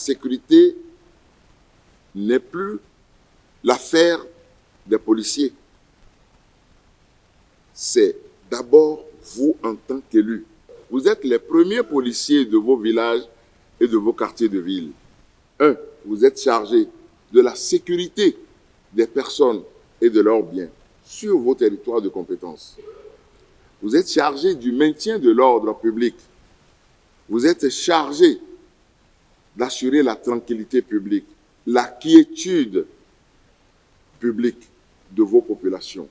sécurité n'est plus l'affaire des policiers. C'est d'abord vous en tant qu'élus. Vous êtes les premiers policiers de vos villages et de vos quartiers de ville. Vous êtes chargés de la sécurité des personnes et de leurs biens sur vos territoires de compétence. Vous êtes chargés du maintien de l'ordre public. Vous êtes chargés d'assurer la tranquillité publique, la quiétude publique de vos populations.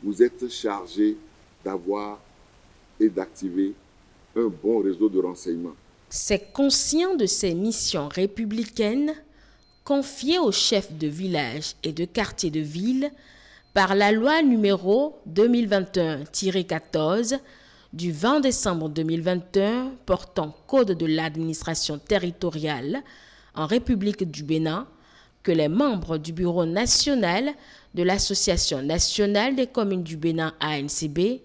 Vous êtes chargés d'avoir et d'activer un bon réseau de renseignement. C'est conscient de ces missions républicaines confiées aux chefs de village et de quartier de ville par la loi numéro 2021-14 du 20 décembre 2021 portant Code de l'administration territoriale en République du Bénin que les membres du Bureau national de l'Association nationale des communes du Bénin ANCB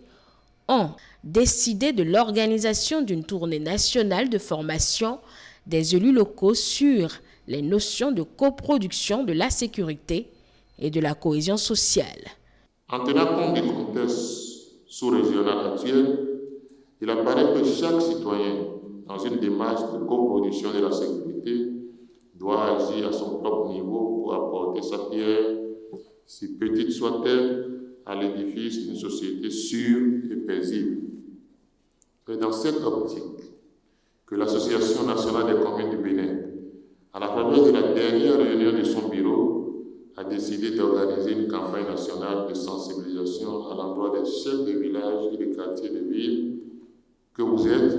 ont décidé de l'organisation d'une tournée nationale de formation des élus locaux sur les notions de coproduction de la sécurité et de la cohésion sociale. En tenant compte du contexte sous-régional actuel, il apparaît que chaque citoyen, dans une démarche de coproduction de la sécurité, doit agir à son propre niveau pour apporter sa pierre, si petite soit-elle, à l'édifice d'une société sûre et paisible. C'est dans cette optique que l'Association nationale des communes du Bénin, à la faveur de la dernière réunion de son bureau, a décidé d'organiser une campagne nationale de sensibilisation à l'endroit des chefs de village et des quartiers de ville que vous êtes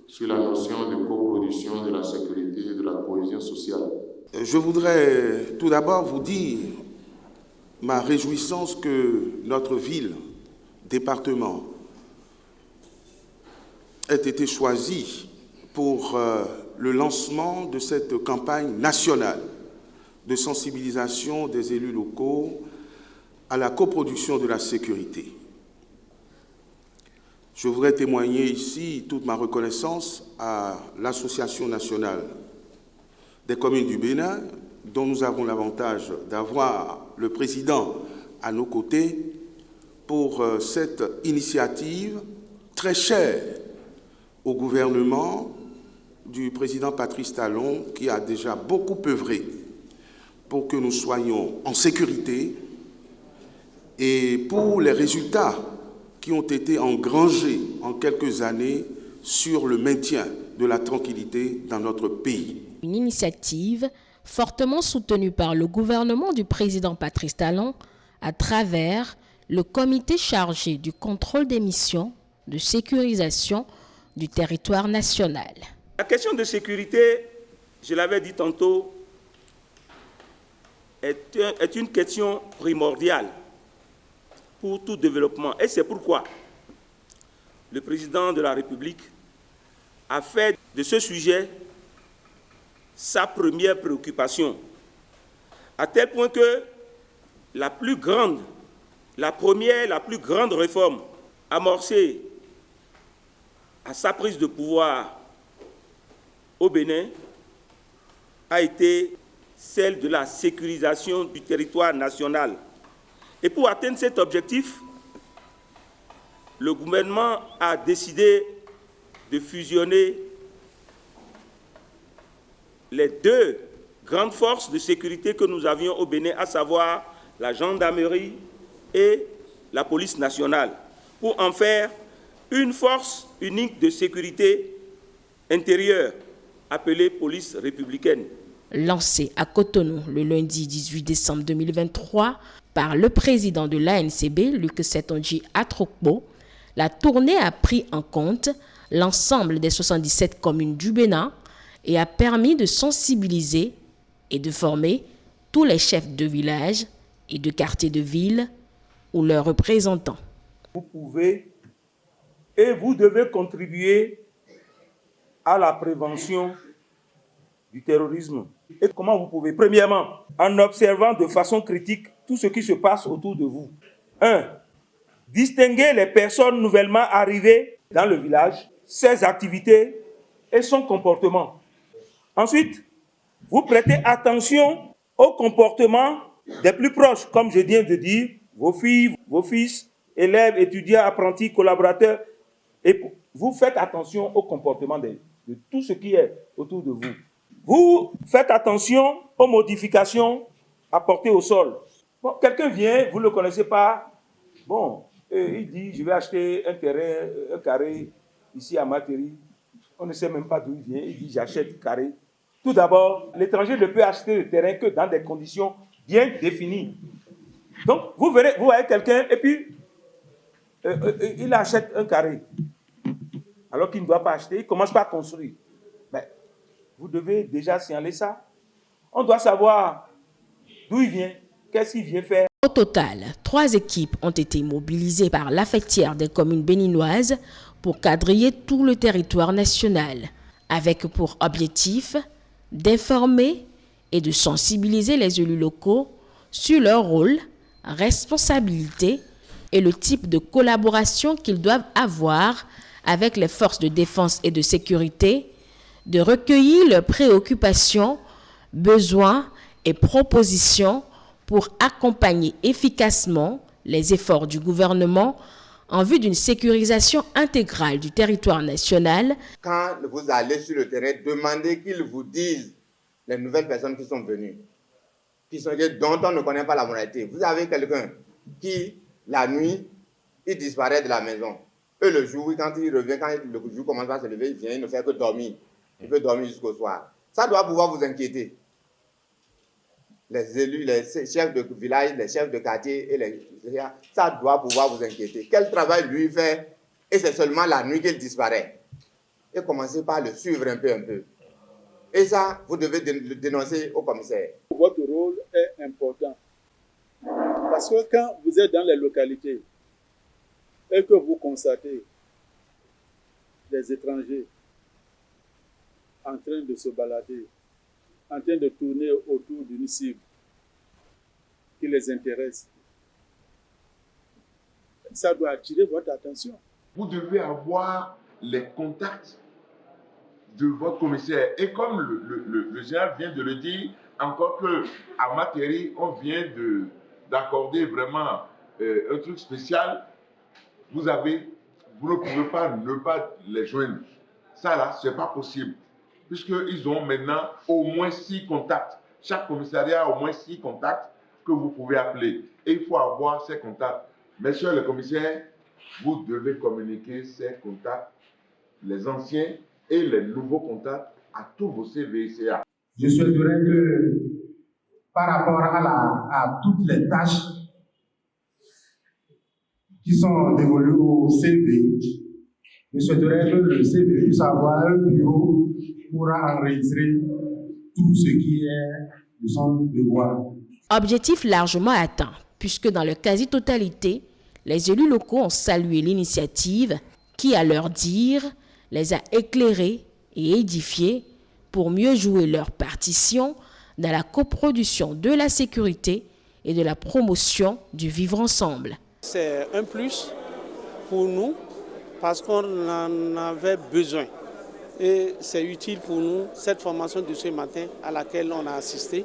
sur la notion de coproduction de la sécurité et de la cohésion sociale. Je voudrais tout d'abord vous dire ma réjouissance que notre ville, département, ait été choisie pour le lancement de cette campagne nationale de sensibilisation des élus locaux à la coproduction de la sécurité. Je voudrais témoigner ici toute ma reconnaissance à l'Association nationale des communes du Bénin, dont nous avons l'avantage d'avoir le président à nos côtés pour cette initiative très chère au gouvernement du président Patrice Talon, qui a déjà beaucoup œuvré pour que nous soyons en sécurité et pour les résultats qui ont été engrangés en quelques années sur le maintien de la tranquillité dans notre pays. Une initiative fortement soutenue par le gouvernement du président Patrice Talon à travers le comité chargé du contrôle des missions de sécurisation du territoire national. La question de sécurité, je l'avais dit tantôt, est une question primordiale pour tout développement. Et c'est pourquoi le président de la République a fait de ce sujet sa première préoccupation, à tel point que la plus grande réforme amorcée à sa prise de pouvoir au Bénin a été celle de la sécurisation du territoire national. Et pour atteindre cet objectif, le gouvernement a décidé de fusionner les deux grandes forces de sécurité que nous avions au Bénin, à savoir la gendarmerie et la police nationale, pour en faire une force unique de sécurité intérieure, appelée police républicaine. Lancée à Cotonou le lundi 18 décembre 2023 par le président de l'ANCB, Luc Setonji Atrokpo, la tournée a pris en compte l'ensemble des 77 communes du Bénin et a permis de sensibiliser et de former tous les chefs de village et de quartier de ville ou leurs représentants. Vous pouvez et vous devez contribuer à la prévention du terrorisme. Et comment vous pouvez? Premièrement, en observant de façon critique tout ce qui se passe autour de vous. 1. Distinguer les personnes nouvellement arrivées dans le village, ses activités et son comportement. Ensuite, vous prêtez attention au comportement des plus proches, comme je viens de dire, vos filles, vos fils, élèves, étudiants, apprentis, collaborateurs, et vous faites attention au comportement de tout ce qui est autour de vous. Vous faites attention aux modifications apportées au sol. Bon, quelqu'un vient, vous ne le connaissez pas, bon, il dit, je vais acheter un terrain, un carré, ici à Materi. On ne sait même pas d'où il vient, il dit, j'achète carré. Tout d'abord, l'étranger ne peut acheter le terrain que dans des conditions bien définies. Donc, vous voyez quelqu'un, et puis, il achète un carré. Alors qu'il ne doit pas acheter, il commence par construire. Mais vous devez déjà signaler ça. On doit savoir d'où il vient, qu'est-ce qu'il vient faire. Au total, 3 équipes ont été mobilisées par l'affectière des communes béninoises pour quadriller tout le territoire national, avec pour objectif d'informer et de sensibiliser les élus locaux sur leur rôle, responsabilité et le type de collaboration qu'ils doivent avoir avec les forces de défense et de sécurité, de recueillir leurs préoccupations, besoins et propositions pour accompagner efficacement les efforts du gouvernement en vue d'une sécurisation intégrale du territoire national. Quand vous allez sur le terrain, demandez qu'ils vous disent les nouvelles personnes qui sont venues, dont on ne connaît pas la moralité. Vous avez quelqu'un qui, la nuit, il disparaît de la maison. Et le jour, quand il revient, quand le jour commence à se lever, il vient, il ne fait que dormir. Il peut dormir jusqu'au soir. Ça doit pouvoir vous inquiéter. Les élus, les chefs de village, les chefs de quartier, ça doit pouvoir vous inquiéter. Quel travail lui fait? Et c'est seulement la nuit qu'il disparaît. Et commencez par le suivre un peu. Et ça, vous devez le dénoncer au commissaire. Votre rôle est important. Parce que quand vous êtes dans les localités et que vous constatez des étrangers en train de se balader, en train de tourner autour d'une cible qui les intéresse, ça doit attirer votre attention. Vous devez avoir les contacts de votre commissaire. Et comme le général vient de le dire, encore qu'à Materi, on vient d'accorder vraiment un truc spécial, vous ne pouvez pas ne pas les joindre. Ça là, ce n'est pas possible. Puisqu'ils ont maintenant au moins 6 contacts. Chaque commissariat a au moins 6 contacts que vous pouvez appeler. Et il faut avoir ces contacts. Messieurs les commissaires, vous devez communiquer ces contacts, les anciens et les nouveaux contacts, à tous vos CVCA. Je souhaiterais que, par rapport à toutes les tâches qui sont dévolues au CV, je souhaiterais que le CV puisse avoir un bureau pour enregistrer tout ce qui est de son devoir. Objectif largement atteint, puisque dans leur quasi-totalité, les élus locaux ont salué l'initiative qui, à leur dire, les a éclairés et édifiés pour mieux jouer leur partition dans la coproduction de la sécurité et de la promotion du vivre ensemble. C'est un plus pour nous parce qu'on en avait besoin. Et c'est utile pour nous, cette formation de ce matin à laquelle on a assisté.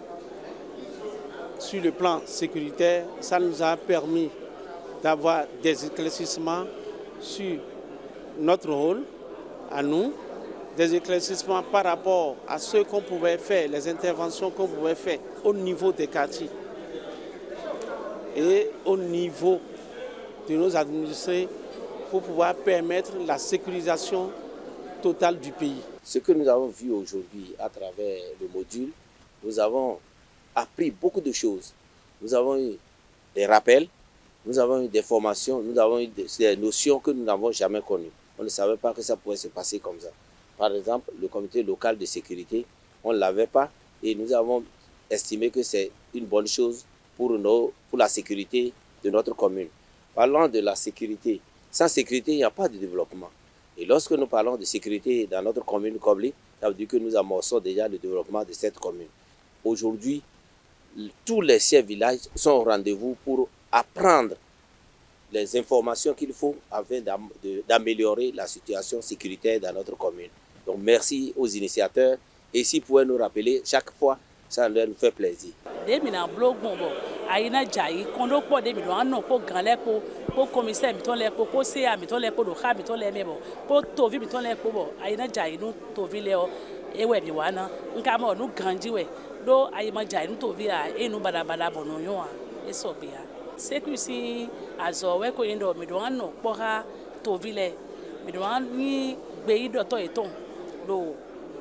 Sur le plan sécuritaire, ça nous a permis d'avoir des éclaircissements sur notre rôle, à nous, des éclaircissements par rapport à ce qu'on pouvait faire, les interventions qu'on pouvait faire au niveau des quartiers et au niveau de nos administrés pour pouvoir permettre la sécurisation totale du pays. Ce que nous avons vu aujourd'hui à travers le module, nous avons appris beaucoup de choses. Nous avons eu des rappels, nous avons eu des formations, nous avons eu des notions que nous n'avons jamais connues. On ne savait pas que ça pouvait se passer comme ça. Par exemple, le comité local de sécurité, on ne l'avait pas et nous avons estimé que c'est une bonne chose pour la sécurité de notre commune. Parlant de la sécurité, sans sécurité, il n'y a pas de développement. Et lorsque nous parlons de sécurité dans notre commune Kobli, ça veut dire que nous amorçons déjà le développement de cette commune. Aujourd'hui, tous les chefs villages sont au rendez-vous pour apprendre les informations qu'il faut afin d'améliorer la situation sécuritaire dans notre commune. Donc merci aux initiateurs Et s'ils pouvaient nous rappeler chaque fois, ça leur nous fait plaisir. Aïna Djaï, Kondo Po de Miloano, Po Galepo, Po Commissaire, Mitolepo, Po Sea, Mitolepo, Roha, Mitolemo, Po Tovi, Mitolepo, Aïna Djaï, no Tovileo, Ewe Miwana, Nkamo, no Ganjiwe, Do Aïma Djaï, no Tovia, et no Badabada Bonoyoa, et Sobia. C'est que si Azowe, Koindo, Midoano, Pora, Tovile, Midoani, Beido Toeton, Do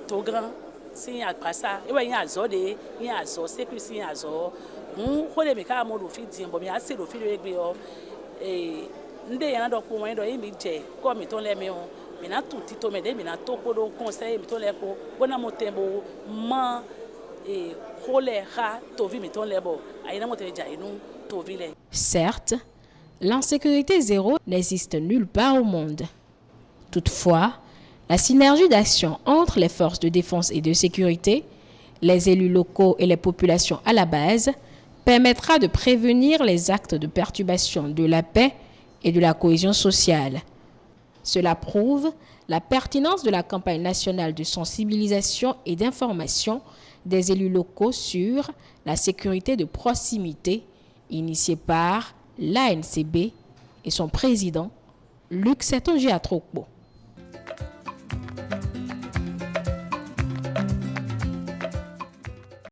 Togran, si à Passa, et ouais, y a Zode, y a Zo, c'est que si Azo. Certes, l'insécurité zéro n'existe nulle part au monde. Toutefois, la synergie d'action entre les forces de défense et de sécurité, les élus locaux et les populations à la base, permettra de prévenir les actes de perturbation de la paix et de la cohésion sociale. Cela prouve la pertinence de la campagne nationale de sensibilisation et d'information des élus locaux sur la sécurité de proximité initiée par l'ANCB et son président, Luc Setonji Atrokpo.